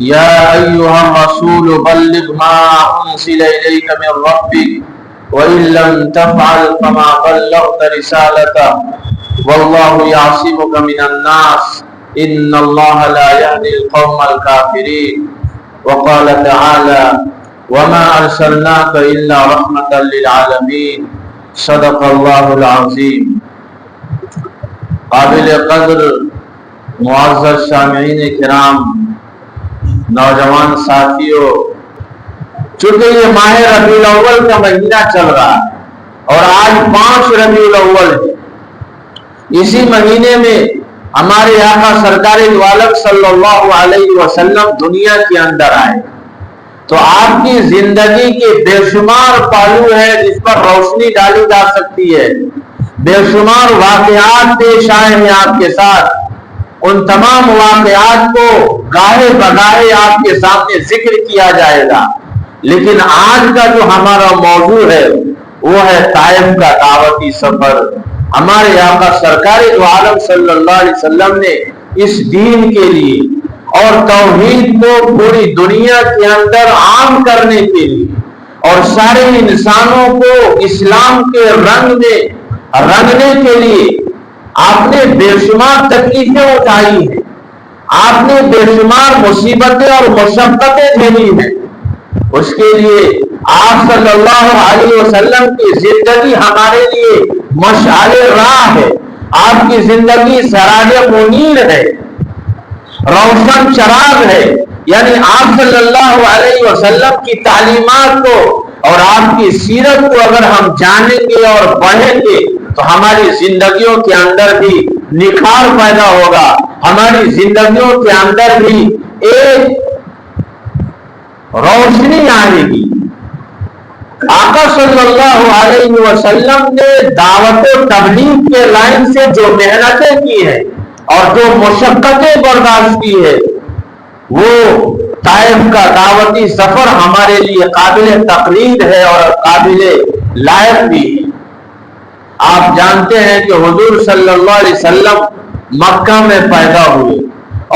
يا أيها الرسول بلغ ما أنزل إليك من ربك وإن لم تفعل فما بلغت رسالته والله يعصمك من الناس إن الله لا يهدي القوم الكافرين وقال تعالى وما أرسلناك إلا رحمة للعالمين صدق الله العظيم. قابل قدر معزز سامعین کرام، نوجوان ساتھیوں، چونکہ یہ ماہ ربیع الاول کا مہینہ چل رہا ہے اور آج 5 ربیع الاول ہے، اسی مہینے میں ہمارے آقا سرکار دو عالم صلی اللہ علیہ وسلم دنیا کے اندر آئے، تو آپ کی زندگی کے بے شمار پہلو ہیں جس پر روشنی ڈالی جا سکتی ہے، بے شمار واقعات پیش آئے ہیں آپ کے ساتھ، ان تمام واقعات کو گاہے بگاہے آپ کے سامنے ذکر کیا جائے گا، لیکن آج کا جو ہمارا موضوع ہے وہ ہے طائف کا دعوتی سفر۔ ہمارے آقا سرکار دو عالم صلی اللہ علیہ وسلم نے اس دین کے لیے اور توحید کو پوری دنیا کے اندر عام کرنے کے لیے اور سارے انسانوں کو اسلام کے رنگ میں رنگنے کے لیے آپ نے بے شمار تکلیفیں اٹھائی ہیں، آپ نے بے شمار مصیبتیں اور مشقتیں جھیلی ہیں۔ اس کے لیے آپ صلی اللہ علیہ وسلم کی زندگی ہمارے لیے مشعل راہ ہے، آپ کی زندگی سراج منیر ہے، روشن چراغ ہے، یعنی آپ صلی اللہ علیہ وسلم کی تعلیمات کو اور آپ کی سیرت کو اگر ہم جانیں گے اور پڑھیں گے تو ہماری زندگیوں کے اندر بھی نکھار پیدا ہوگا، ہماری زندگیوں کے اندر بھی ایک روشنی آئے گی۔ آقا صلی اللہ علیہ وسلم نے دعوت و تبلیغ کے لائن سے جو محنتیں کی ہیں اور جو مشقتیں برداشت کی ہے، وہ طائف کا دعوتی سفر ہمارے لیے قابل تقلید ہے اور قابل لائق بھی ہے۔ آپ جانتے ہیں کہ حضور صلی اللہ علیہ وسلم مکہ میں پیدا ہوئے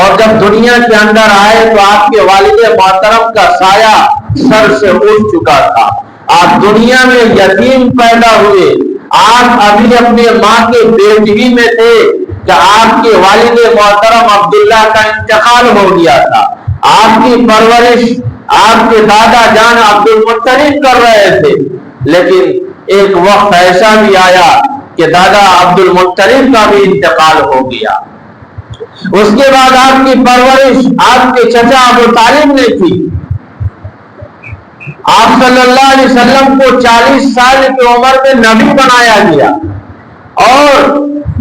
اور جب دنیا کے اندر آئے تو آپ کے والد محترم کا سایہ سر سے اٹھ چکا تھا، آپ دنیا میں یتیم پیدا ہوئے، آپ ابھی اپنے ماں کے پیٹھی میں تھے کہ آپ کے والد محترم عبداللہ کا انتقال ہو گیا تھا، آپ کی پرورش آپ کے دادا جان عبد المطلب کر رہے تھے، لیکن ایک وقت ایسا بھی آیا کہ دادا عبد المطلب کا بھی انتقال ہو گیا۔ اس کے بعد آپ کی پرورش آپ کے چچا ابو طالب نے کی۔ آپ صلی اللہ علیہ وسلم کو 40 سال کی عمر میں نبی بنایا گیا اور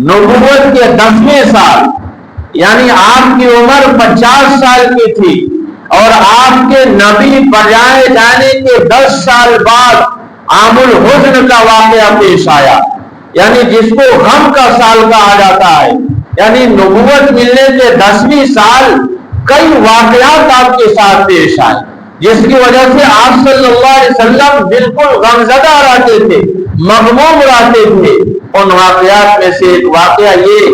نبوت کے 10ویں سال یعنی آپ کی عمر 50 سال کی تھی اور آپ کے نبی بجائے جانے کے 10 سال بعد عام الحزن کا واقعہ پیش آیا، یعنی جس کو غم کا سال کہا جاتا ہے، یعنی نبوت ملنے کے 10ویں سال کئی واقعات آپ کے ساتھ پیش آئے جس کی وجہ سے آپ صلی اللہ علیہ وسلم بالکل غمزدہ رہتے تھے، مغموم رہتے تھے۔ ان واقعات میں سے ایک واقعہ یہ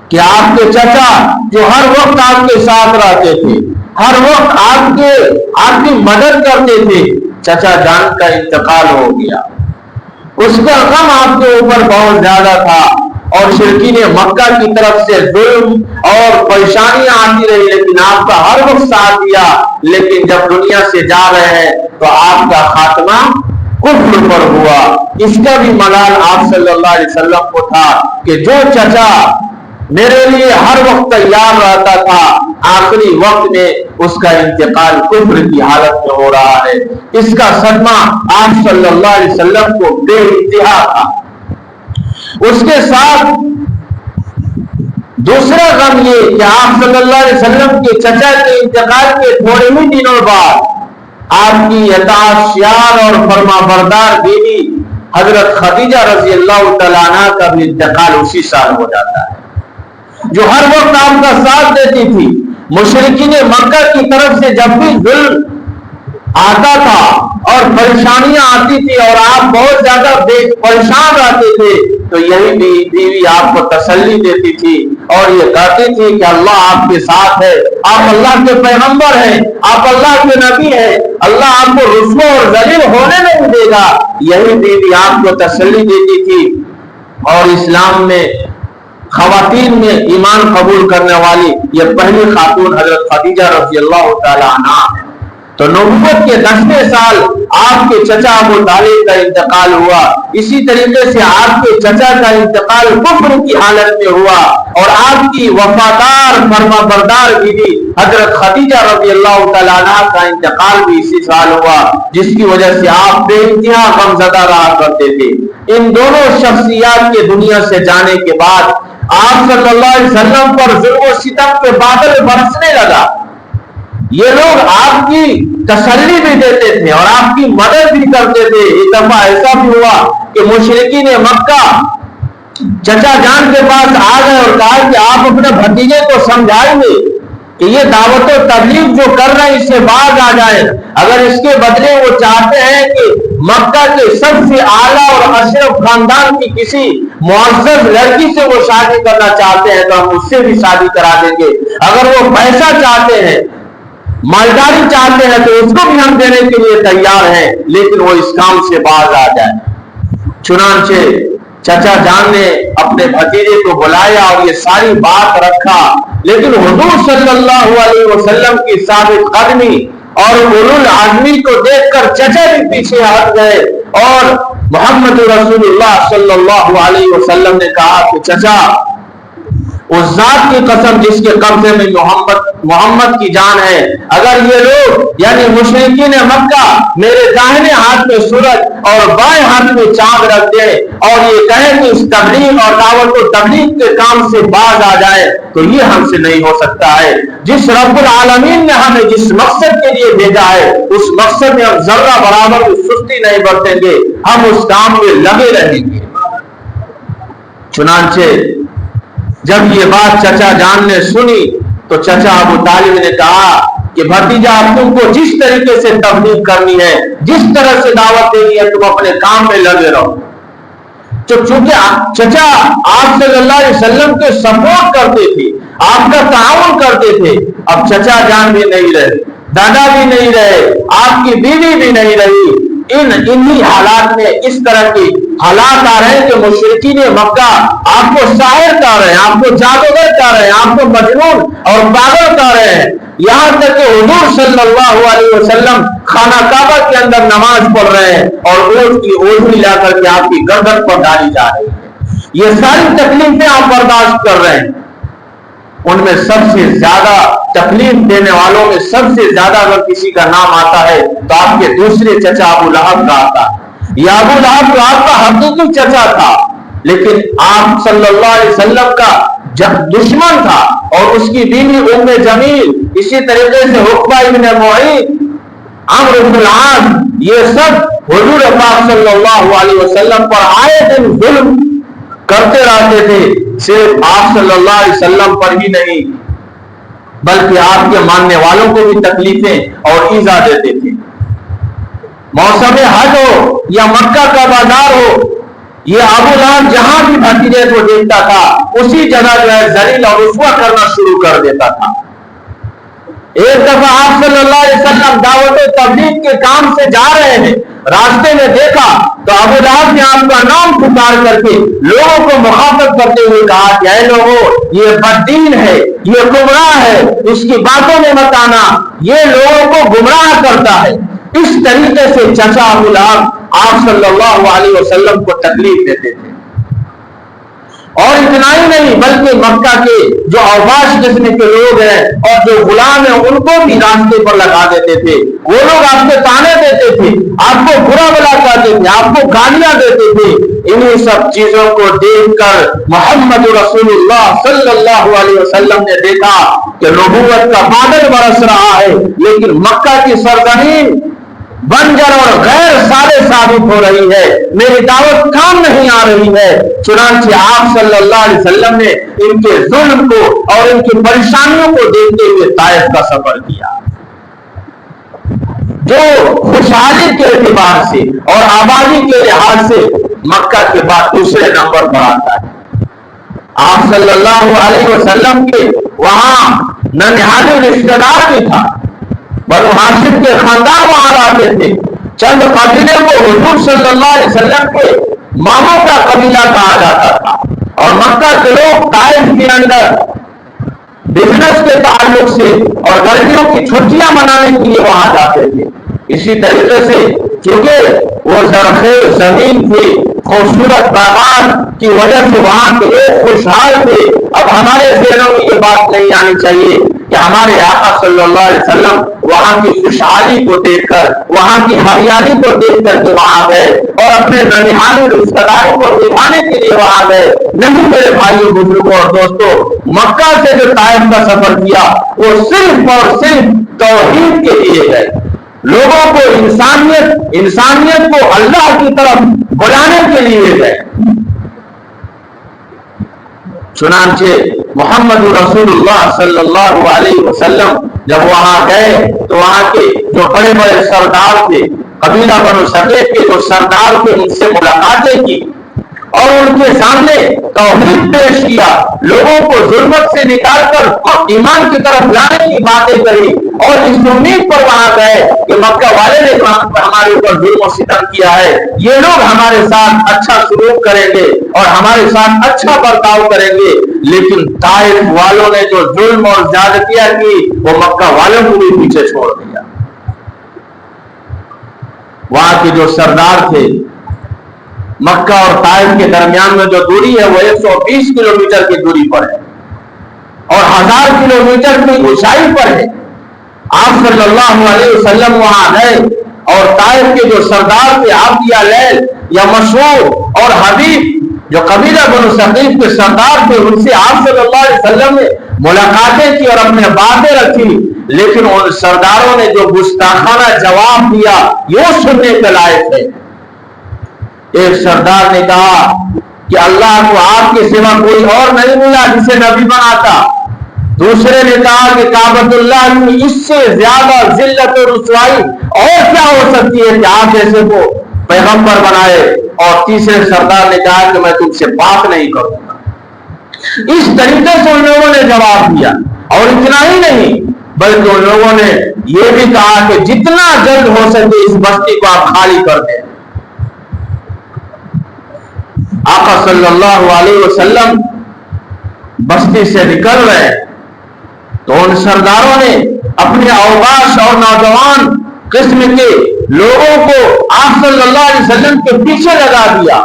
کہ آپ کے چچا جو ہر وقت آپ کے ساتھ رہتے تھے، ہر وقت آپ کی مدد کرتے تھے، چچا جان کا انتقال ہو گیا۔ اس کا غم آپ کے اوپر بہت زیادہ تھا اور شرکین مکہ کی طرف سے ظلم اور پریشانیاں آتی رہی، لیکن آپ کا ہر وقت ساتھ دیا، لیکن جب دنیا سے جا رہے ہیں تو آپ کا خاتمہ کفر پر ہوا۔ اس کا بھی ملال آپ صلی اللہ علیہ وسلم کو تھا کہ جو چچا میرے لیے ہر وقت تیار رہتا تھا، آخری وقت میں اس کا انتقال کفر کی حالت میں ہو رہا ہے۔ اس کا صدمہ آپ صلی اللہ علیہ وسلم کو بے انتہا تھا۔ اس کے ساتھ دوسرا غم یہ کہ آپ صلی اللہ علیہ وسلم کے چچا کے انتقال کے تھوڑے ہی دنوں بعد آپ کی اطاعتشار اور فرما بردار بیوی حضرت خدیجہ رضی اللہ تعالیٰ عنہ کا بھی انتقال اسی سال ہو جاتا ہے، جو ہر وقت آپ کا ساتھ دیتی تھی۔ مشرکین مکہ کی طرف سے جب بھی ظلم آتا تھا اور پریشانیاں آتی تھی اور آپ بہت زیادہ پریشان رہتے تھے تو یہی بیوی آپ کو تسلی دیتی تھی اور یہ کہتی تھی کہ اللہ آپ کے ساتھ ہے، آپ اللہ کے پیغمبر ہیں، آپ اللہ کے نبی ہیں، اللہ آپ کو رسوا اور ذلیل ہونے نہیں دے گا۔ یہی بیوی آپ کو تسلی دیتی تھی۔ اور اسلام میں خواتین میں ایمان قبول کرنے والی یہ پہلی خاتون حضرت خدیجہ رضی اللہ تعالی عنہا ہے۔ تو نبوت کے 10ویں سال آپ کے چچا ابو طالب کا انتقال ہوا۔ اسی طریقے سے آپ کے چچا کا انتقال کفر کی حالت میں ہوا، اور آپ کی وفادار فرما بردار بیوی حضرت خدیجہ رضی اللہ تعالیٰ عنہ کا انتقال بھی اسی سال ہوا، جس کی وجہ سے آپ بے انتہا غمزدہ رہا کرتے تھے۔ ان دونوں شخصیات کے دنیا سے جانے کے بعد آپ صلی اللہ علیہ وسلم پر ظلم و ستم کے بادل برسنے لگا۔ یہ لوگ آپ کی تسلی بھی دیتے تھے اور آپ کی مدد بھی کرتے تھے۔ ایک دفعہ ایسا بھی ہوا کہ مشرکین مکہ چچا جان کے پاس آ گئے اور کہا کہ آپ اپنے بھتیجے کو سمجھائیں گے کہ یہ دعوت و تبلیغ جو کر رہے ہیں اس سے باز آ جائیں، اگر اس کے بدلے وہ چاہتے ہیں کہ مکہ کے سب سے اعلیٰ اور اشرف خاندان کی کسی معزز لڑکی سے وہ شادی کرنا چاہتے ہیں تو ہم اس سے بھی شادی کرا دیں گے، اگر وہ پیسہ چاہتے ہیں، مالداری چاہتے ہیں تو اس کو بھی ہم دینے کے لیے تیار ہیں، لیکن وہ اس کام سے باز آ جائے۔ چنانچہ چچا جان نے اپنے بھتیجے کو بلایا اور یہ ساری بات رکھا، لیکن حضور صلی اللہ علیہ وسلم کی ثابت قدمی اور اولو العزمی کو دیکھ کر چچا بھی پیچھے ہٹ گئے، اور محمد رسول اللہ صلی اللہ علیہ وسلم نے کہا کہ چچا، اس ذات کی قسم جس کے قبضے میں محمد کی جان ہے، اگر یہ لوگ یعنی مشرکین مکہ میرے داہنے ہاتھ میں سورج اور بائیں ہاتھ میں چاند رکھ دیں اور یہ کہیں کہ اس تبلیغ اور دعوت و تبلیغ کے کام سے باز آ جائے تو یہ ہم سے نہیں ہو سکتا ہے۔ جس رب العالمین نے ہمیں جس مقصد کے لیے بھیجا ہے اس مقصد میں ہم ذرہ برابر سستی نہیں برتیں گے، ہم اس کام میں لگے رہیں گے۔ چنانچہ جب یہ بات چچا جان نے سنی تو چچا ابو طالب نے کہا کہ بھتیجا، تم کو جس طریقے سے تبلیغ کرنی ہے، جس طرح سے دعوت دینی ہے، تم اپنے کام میں لگے رہو۔ تو چونکہ چچا آپ صلی اللہ علیہ وسلم کے سپورٹ کرتے تھے، آپ کا تعاون کرتے تھے، اب چچا جان بھی نہیں رہے، دادا بھی نہیں رہے، آپ کی بیوی بھی نہیں رہی۔ انہی حالات میں اس طرح کی حالات آ رہے ہیں کہ مشرکین مکہ آپ کو ساحر کہہ رہے ہیں، آپ کو جادوگر کہہ رہے ہیں، آپ کو مجنون اور پاگل کہہ رہے ہیں، یہاں تک کہ حضور صلی اللہ علیہ وسلم خانہ کعبہ کے اندر نماز پڑھ رہے ہیں اور اونٹ کی اوڑھنی لا کر کے آپ کی گردن پر ڈالی جا رہی ہے۔ یہ ساری تکلیفیں آپ برداشت کر رہے ہیں۔ ان میں سب سے زیادہ تکلیف دینے والوں میں سب سے زیادہ اگر کسی کا نام آتا ہے تو آپ کے دوسرے چچا ابو لہب کا آتا ہے۔ یہ ابو لہب تو آپ کا حقیقی چچا تھا، لیکن آپ صلی اللہ علیہ وسلم کا دشمن تھا، اور اس کی بیوی ام جمیل، اسی طریقے سے عقبہ ابن معیط، عمرو بن العاص، یہ سب حضور پاک صلی اللہ علیہ وسلم پر آئے دن ظلم کرتے رہتے تھے۔ صرف آپ صلی اللہ علیہ وسلم پر ہی نہیں بلکہ آپ کے ماننے والوں کو بھی تکلیفیں اور ایذا دیتے تھے۔ موسم حج ہو یا مکہ کا بازار ہو، یہ ابو لہب جہاں بھی بھتیجے کو دیکھتا تھا اسی جگہ جو ہے ذلیل اور رسوا کرنا شروع کر دیتا تھا۔ ایک دفعہ آپ صلی اللہ علیہ وسلم دعوت و تبلیغ کے کام سے جا رہے ہیں، راستے میں دیکھا تو ابو لہب نے آپ کا نام پکار کر کے لوگوں کو مخاطب کرتے ہوئے کہا کہ اے لوگوں، یہ بددین ہے، یہ گمراہ ہے، اس کی باتوں میں مت آنا، یہ لوگوں کو گمراہ کرتا ہے۔ اس طریقے سے چچا ابو لہب آپ صلی اللہ علیہ وسلم کو تکلیف دیتے تھے۔ اور اتنا ہی نہیں بلکہ مکہ کے جو اوباش قسم کے لوگ ہیں اور جو غلام ہیں ان کو بھی راستے پر لگا دیتے تھے۔ وہ لوگ آپ کو تانے دیتے تھے، آپ کو برا بلا کہتے تھے، آپ کو گالیاں دیتے تھے۔ انہی سب چیزوں کو دیکھ کر محمد رسول اللہ صلی اللہ علیہ وسلم نے دیکھا کہ نبوت کا بادل برس رہا ہے، لیکن مکہ کی سرزمین بنجر اور غیر سارے ثابت ہو رہی ہے، میری دعوت کام نہیں آ رہی ہے۔ چنانچہ آپ صلی اللہ علیہ وسلم نے ان کے ظلم کو اور ان کی پریشانیوں کو دیکھتے ہوئے طائف کا سفر کیا، جو خوشحالی کے اعتبار سے اور آبادی کے لحاظ سے مکہ کے بعد دوسرے نمبر پر آتا ہے۔ آپ صلی اللہ علیہ وسلم کے وہاں ننہالے رشتہ دار بھی تھا، بنو ہاشم کے خاندان وہاں رہتے تھے۔ چند قبیلے کو حضور صلی اللہ علیہ وسلم کے ماموں کا قبیلہ کہا جاتا تھا، اور مکہ کے لوگ طائف کے اندر بزنس کے تعلق سے اور گرمیوں کی چھٹیاں منانے کے لیے وہاں جاتے تھے۔ اسی طریقے سے چونکہ وہ زرخیز زمین تھی، خوبصورت باغات کی وجہ سے وہاں کے لوگ خوشحال تھے۔ اب ہمارے ذہنوں میں یہ بات نہیں آنی چاہیے کہ ہمارے آقا صلی اللہ علیہ وسلم وہاں کی خوشحالی کو دیکھ کر، وہاں کی ہریالی کو دیکھ کر کے وہاں گئے اور اپنے ننہالے رشتہ داروں کو دکھانے کے لیے وہاں گئے۔ نہیں میرے بھائیوں، بزرگوں اور دوستوں، مکہ سے جو طائف کا سفر کیا وہ صرف اور صرف توحید کے لیے گئے، لوگوں کو انسانیت کو اللہ کی طرف بلانے کے لیے گئے۔ چنانچہ محمد رسول اللہ صلی اللہ علیہ وسلم جب وہاں گئے تو وہاں کے جو بڑے بڑے سردار تھے، قبیلہ بنو ثقیف کے جو سردار تھے، ان سے ملاقاتیں کی اور ان کے سامنے توحید پیش کیا، لوگوں کو ظلمت سے نکال کر ایمان کی طرف لانے کی باتیں کری، اور اس امید پر وہاں گئے کہ مکہ والے نے ہمارے اوپر ظلم و ستم کیا ہے، یہ لوگ ہمارے ساتھ اچھا سلوک کریں گے اور ہمارے ساتھ اچھا برتاؤ کریں گے۔ لیکن طائف والوں نے جو ظلم اور زیادتیاں کی وہ مکہ والوں کو بھی پیچھے چھوڑ دیا۔ وہاں کے جو سردار تھے، مکہ اور طائف کے درمیان میں جو دوری ہے وہ 120 کلومیٹر کی دوری پر ہے اور 1000 کلومیٹر کی اونچائی پر ہے۔ آپ صلی اللہ علیہ وسلم وہاں گئے اور طائف کے جو سردار تھے، عابدیہ لیل یا مشہور اور حبیب جو قبیلہ بنو ثقیف کے سردار تھے، ان سے آپ صلی اللہ علیہ وسلم نے ملاقاتیں کی اور اپنے باتیں رکھی، لیکن ان سرداروں نے جو گستاخانہ جواب دیا یہ سننے کے لائق ہے۔ ایک سردار نے کہا کہ اللہ کو آپ کے سوا کوئی اور نہیں ملا جسے نبی بناتا۔ دوسرے نے کہا کہ کعبۃ اللہ میں اس سے زیادہ ذلت و رسوائی اور کیا ہو سکتی ہے کہ آپ جیسے کو پیغمبر بنائے، اور تیسرے سردار نے کہا کہ میں تم سے بات نہیں کروں گا۔ اس طریقے سے ان لوگوں نے جواب دیا، اور اتنا ہی نہیں بلکہ ان لوگوں نے یہ بھی کہا کہ جتنا جلد ہو سکے اس بستی کو آپ خالی کر دیں۔ آقا صلی اللہ علیہ وسلم بستی سے نکل رہے تو ان سرداروں نے اپنے اوباش اور نوجوان قسم کے لوگوں کو آپ صلی اللہ علیہ وسلم کے پیچھے لگا دیا،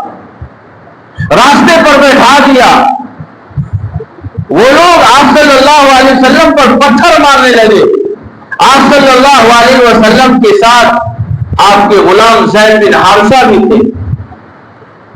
راستے پر بیٹھا دیا۔ وہ لوگ آپ صلی اللہ علیہ وسلم پر پتھر مارنے لگے۔ آپ صلی اللہ علیہ وسلم کے ساتھ آپ کے غلام زید بن حارثہ بھی تھے۔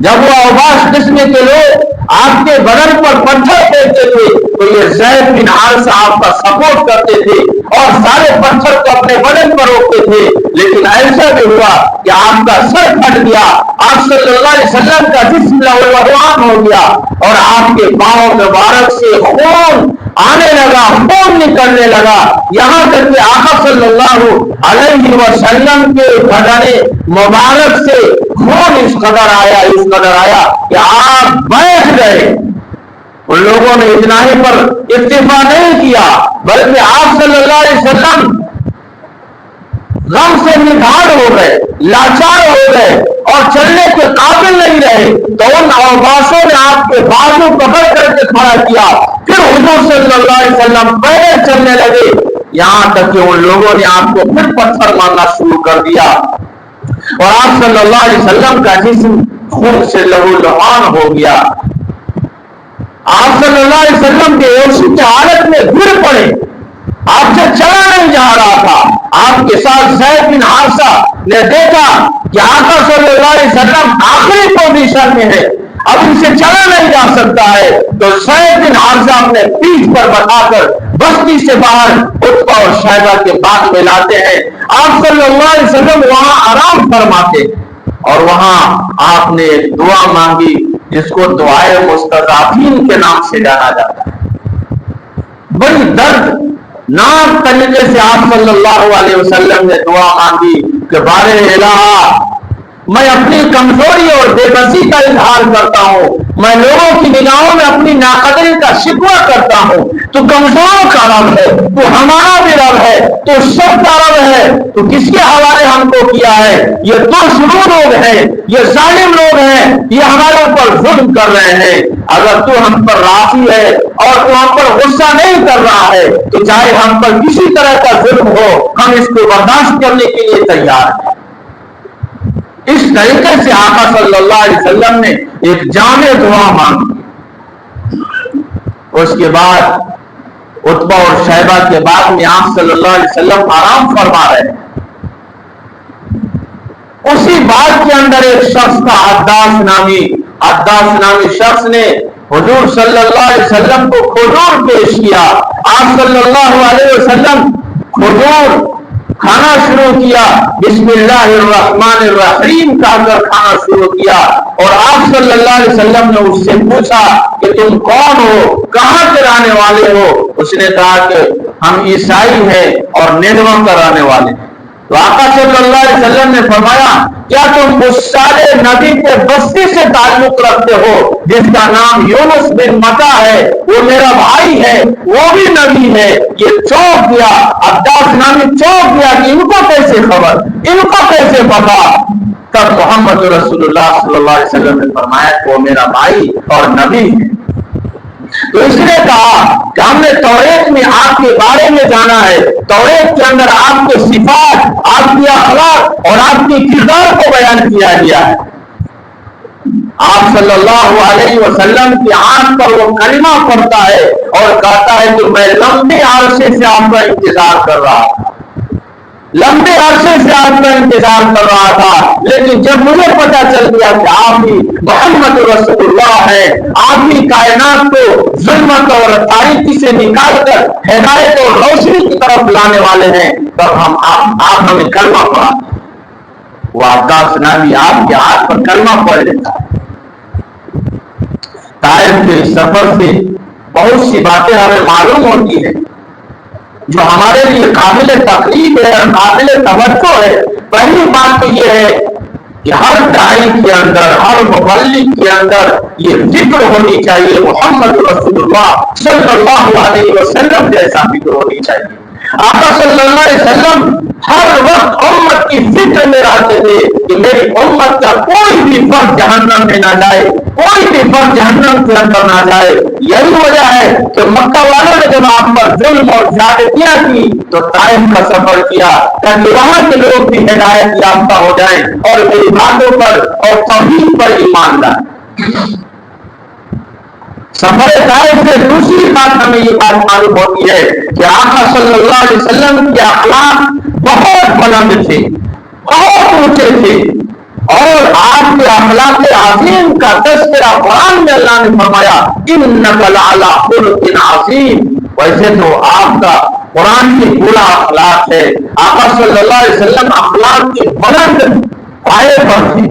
جب وہ اوباش قسم کے لوگ آپ کے بدن پر پتھر پھینکتے تھے تو یہ زید بن حارثہ آپ کا سپورٹ کرتے تھے اور سارے پتھر کو اپنے بدن پر روکتے تھے، لیکن ایسا بھی ہوا کہ آپ کا سر پھٹ گیا، آپ صلی اللہ علیہ وسلم کا جسم لہولہان ہو گیا اور آپ کے پاؤں مبارک سے خون آنے لگا، خون نکلنے لگا، یہاں تک کہ آقا صلی اللہ علیہ وسلم کے بدن مبارک سے خون اس قدر آیا کہ آپ بیٹھ گئے۔ ان لوگوں نے اتنا ہی پر اکتفا نہیں کیا بلکہ آپ صلی اللہ علیہ وسلم غم سے نڈھال ہو گئے، لاچار ہو گئے اور چلنے کے قابل نہیں رہے، تو ان اوباشوں نے آپ کے بازو پکڑ کر کے کھڑا کیا، پھر حضور صلی اللہ علیہ وسلم پیدل چلنے لگے، یہاں تک کہ ان لوگوں نے آپ کو پھر پتھر مارنا شروع کر دیا اور آپ صلی اللہ علیہ وسلم کا جسم خون سے لہولہان ہو گیا۔ آپ صلی اللہ علیہ وسلم کے ہوش کی حالت میں گر پڑے، آپ سے چلا نہیں جا رہا تھا۔ آپ کے ساتھ زید بن حارثہ نے دیکھا کہ آقا صلی اللہ علیہ وسلم آخری پوزیشن میں ہے، اب ان سے چلا نہیں جا سکتا ہے، تو زید بن حارثہ اپنے پیٹھ پر بٹھا کر بستی سے باہر عتبہ اور شیبہ کے باغ میں لاتے ہیں۔ آپ صلی اللہ علیہ وسلم وہاں آرام فرماتے اور وہاں آپ نے ایک دعا مانگی جس کو دعائے مستضعفین کے نام سے جانا جاتا ہے۔ بڑی درد ناک طریقے سے آپ صلی اللہ علیہ وسلم نے دعا مانگی کہ بارے الہ، میں اپنی کمزوری اور بے بسی کا اظہار کرتا ہوں، میں لوگوں کی نگاہوں میں اپنی ناقدری کا شکوہ کرتا ہوں. تو کمزوروں کا رب ہے, تو ہمارا بھی رب ہے, تو سب کا رب ہے. تو کس کے حوالے ہم کو کیا ہے؟ یہ تو شروع لوگ ہیں, یہ ظالم لوگ ہیں, یہ ہمارے اوپر ظلم کر رہے ہیں. اگر تو ہم پر راضی ہے اور تو ہم پر غصہ نہیں کر رہا ہے تو چاہے ہم پر کسی طرح کا ظلم ہو, ہم اس کو برداشت کرنے کے لیے تیار ہیں. اس طریقے سے آقا صلی اللہ علیہ وسلم نے ایک جامع دعا مانگی. اس کے بعد عتبہ اور شیبہ کے بعد میں آپ صلی اللہ علیہ وسلم آرام فرما رہے ہیں. اسی بات کے اندر ایک شخص کا عداس نامی شخص نے حضور صلی اللہ علیہ وسلم کو کھجور پیش کیا. آپ صلی اللہ علیہ وسلم کھجور کھانا شروع کیا, بسم اللہ الرحمن الرحیم کہہ کر کھانا شروع کیا. اور آپ صلی اللہ علیہ وسلم نے اس سے پوچھا کہ تم کون ہو, کہاں کے رہنے والے ہو؟ اس نے کہا کہ ہم عیسائی ہیں اور نینوہ کا رہنے والے ہیں. تو آقا صلی اللہ علیہ وسلم نے فرمایا, کیا تم اس سارے نبی کے بستی سے تعلق رکھتے ہو جس کا نام یونس بن متا ہے؟ وہ میرا بھائی ہے, وہ بھی نبی ہے. یہ چونک گیا, عباس نامی چونک گیا کہ ان کو کیسے خبر, ان کو کیسے پتا؟ تب محمد رسول اللہ صلی اللہ علیہ وسلم نے فرمایا کہ وہ میرا بھائی اور نبی ہے. تو اس نے کہا کہ ہم نے توریت میں آپ کے بارے میں جانا ہے, توریت کے اندر آپ کے صفات, آپ کی اخلاق اور آپ کی کردار کو بیان کیا گیا ہے. آپ صلی اللہ علیہ وسلم کی آنکھ پر وہ کلمہ پڑھتا ہے اور کہتا ہے کہ میں لمبے عرصے سے آپ کا انتظار کر رہا تھا, لمبے عرصے سے آپ کا انتظار کر رہا تھا, لیکن جب مجھے پتا چل گیا کہ آپ بھی محمد رسول اللہ ہیں, آپ بھی کائنات کو ظلمت اور تاریکی سے نکال کر ہدایت اور روشنی کی طرف لانے والے ہیں, تب آپ ہمیں کلمہ پڑھا. وہ عباس نامی آپ کے ہاتھ پر کلمہ پڑھ لیتا ہے. طائف کے سفر سے بہت سی باتیں ہمیں معلوم ہوتی ہیں جو ہمارے لیے قابل تقریب ہے اور قابل توجہ ہے. پہلی بات تو یہ ہے کہ ہر داعی کے اندر, ہر مبلغ کے اندر یہ فکر ہونی چاہیے محمد رسول اللہ صلی اللہ علیہ وسلم جیسا فکر ہونی چاہیے. آقا صلی اللہ علیہ وسلم ہر وقت امت کی فکر میں رہتے تھے کہ میری امت کا کوئی بھی فرد جہنم میں نہ جائے, کوئی بھی فرد جہنم کے اندر نہ جائے. یہی وجہ ہے کہ مکہ والوں نے جب آپ پر ظلم اور زیادتیاں کی تو طائف کا سفر کیا تاکہ وہاں کے لوگ بھی ہدایت یافتہ ہو جائیں اور میری باتوں پر اور توحید پر ایمان لائیں. سفر طائف سے دوسری بات ہمیں یہ بات معلوم ہوتی ہے کہ آقا صلی اللہ علیہ وسلم کے اخلاق بہت بلند تھے, بہت اونچے تھے, اور آپ کے اخلاق عظیم کا تذکرہ قرآن میں اللہ نے فرمایا انک لعلی خلق عظیم. ویسے تو آپ کا قرآن کی پورا اخلاق ہے. آقا صلی اللہ علیہ وسلم اخلاق کے بلند پائے پر تھے.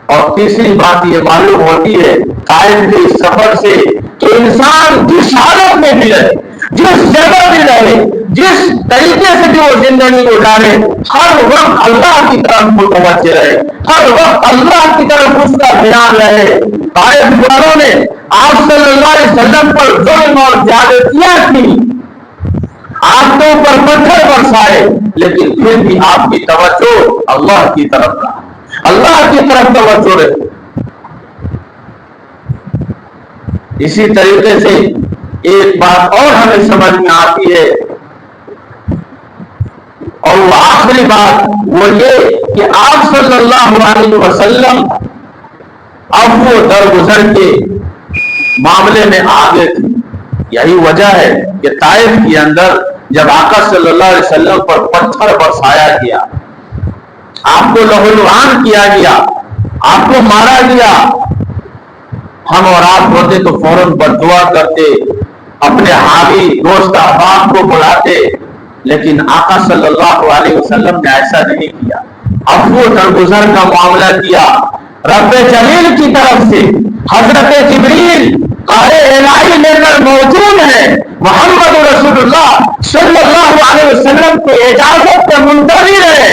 اور تیسری بات یہ معلوم ہوتی ہے طائف کے سفر سے کہ انسان جس حالت میں بھی رہے, جس جگہ بھی رہے, جس طریقے سے بھی وہ زندگی گزارے, ہر وقت اللہ کی طرف متوجہ رہے, ہر وقت اللہ کی طرف اس کا دھیان رہے. طائف والوں نے آپ صلی اللہ علیہ وسلم پر ظلم اور زیادتیاں کی, آپ کے اوپر پتھر برسائے, لیکن پھر بھی آپ کی توجہ اللہ کی طرف رہا, اللہ کی طرف توجہ رہے. اسی طریقے سے ایک بات اور ہمیں سمجھ میں آتی ہے, اور وہ آخری بات وہ یہ کہ آپ صلی اللہ علیہ وسلم عفو و درگزر کے معاملے میں آگے تھے. یہی وجہ ہے کہ طائف کے اندر جب آقا صلی اللہ علیہ وسلم پر پتھر برسایا گیا, آپ کو لہولہان کیا گیا, آپ کو مارا گیا, ہم اور آپ ہوتے تو فوراً بددعا کرتے, اپنے حامی دوست احباب کو بلاتے, لیکن آقا صلی اللہ علیہ وسلم نے ایسا نہیں کیا. عفو درگزر کا معاملہ کیا. رب جلیل کی طرف سے حضرت جبریل قاہر الہی لے کر موجود ہے, محمد رسول اللہ صلی اللہ علیہ وسلم کو اجازت کے منتظر ہے